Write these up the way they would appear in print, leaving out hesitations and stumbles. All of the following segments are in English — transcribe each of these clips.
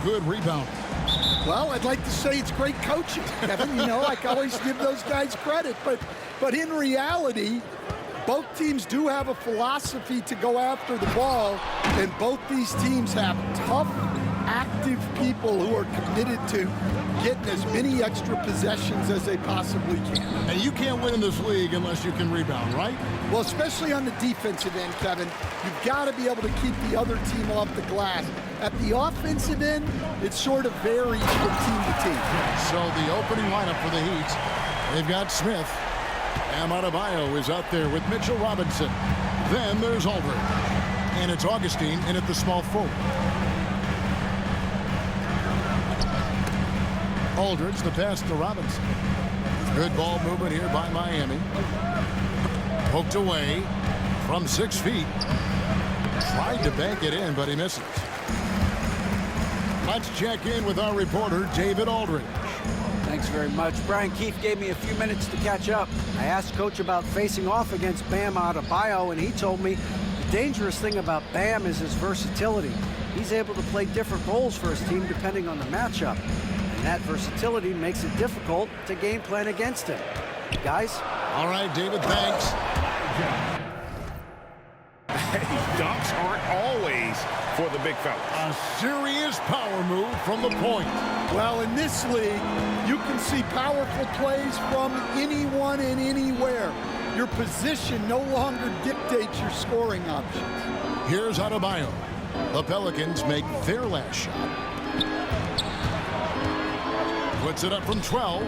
good rebound. Well, I'd like to say it's great coaching, Kevin. You know, I always give those guys credit. But in reality, both teams do have a philosophy to go after the ball, and both these teams have tough, active people who are committed to getting as many extra possessions as they possibly can. And you can't win in this league unless you can rebound, right? Well, especially on the defensive end, Kevin, you've got to be able to keep the other team off the glass. At the offensive end, it sort of varies from team to team. So the opening lineup for the Heat, they've got Smith. Bam Adebayo is out there with Mitchell Robinson. Then there's Aldridge. And it's Augustine in at the small forward. Aldridge, the pass to Robinson. Good ball movement here by Miami. Poked away from 6 feet. Tried to bank it in, but he misses. Let's check in with our reporter, David Aldridge. Thanks very much. Brian Keefe gave me a few minutes to catch up. I asked Coach about facing off against Bam Adebayo, and he told me the dangerous thing about Bam is his versatility. He's able to play different roles for his team depending on the matchup. And that versatility makes it difficult to game plan against him. Guys? All right, David, thanks. Dunks aren't always for the big fella. A serious power move from the point. Well, in this league, you can see powerful plays from anyone and anywhere. Your position no longer dictates your scoring options. Here's Adebayo. The Pelicans make their last shot. Puts it up from 12.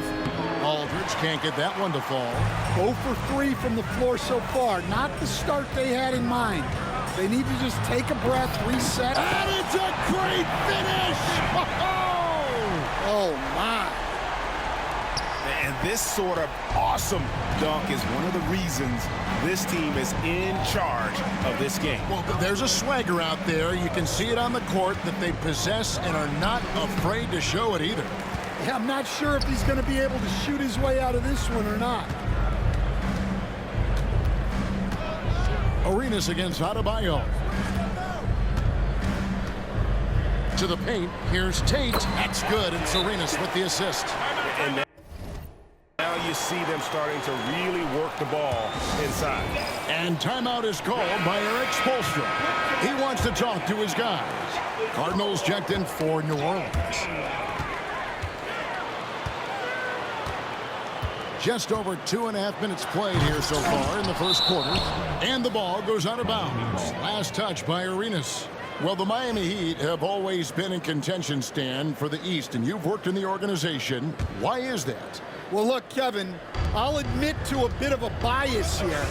Aldridge can't get that one to fall. 0 for 3 from the floor so far. Not the start they had in mind. They need to just take a breath, reset. And it's a great finish! Oh, my. And this sort of awesome dunk is one of the reasons this team is in charge of this game. Well, there's a swagger out there. You can see it on the court that they possess and are not afraid to show it either. Yeah, I'm not sure if he's going to be able to shoot his way out of this one or not. Arenas against Adebayo. To the paint. Here's Tate. That's good. And Arenas with the assist. And now you see them starting to really work the ball inside. And timeout is called by Eric Spoelstra. He wants to talk to his guys. Cardinals checked in for New Orleans. Just over 2.5 minutes played here so far in the first quarter. And the ball goes out of bounds. Last touch by Arenas. Well, the Miami Heat have always been in contention, Stan, for the East, and you've worked in the organization. Why is that? Well, look, Kevin, I'll admit to a bit of a bias here,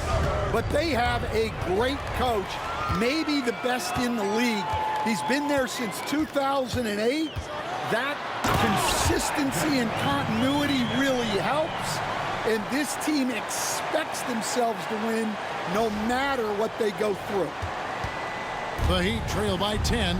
but they have a great coach, maybe the best in the league. He's been there since 2008. That consistency and continuity really helps. And this team expects themselves to win no matter what they go through. The Heat trail by 10.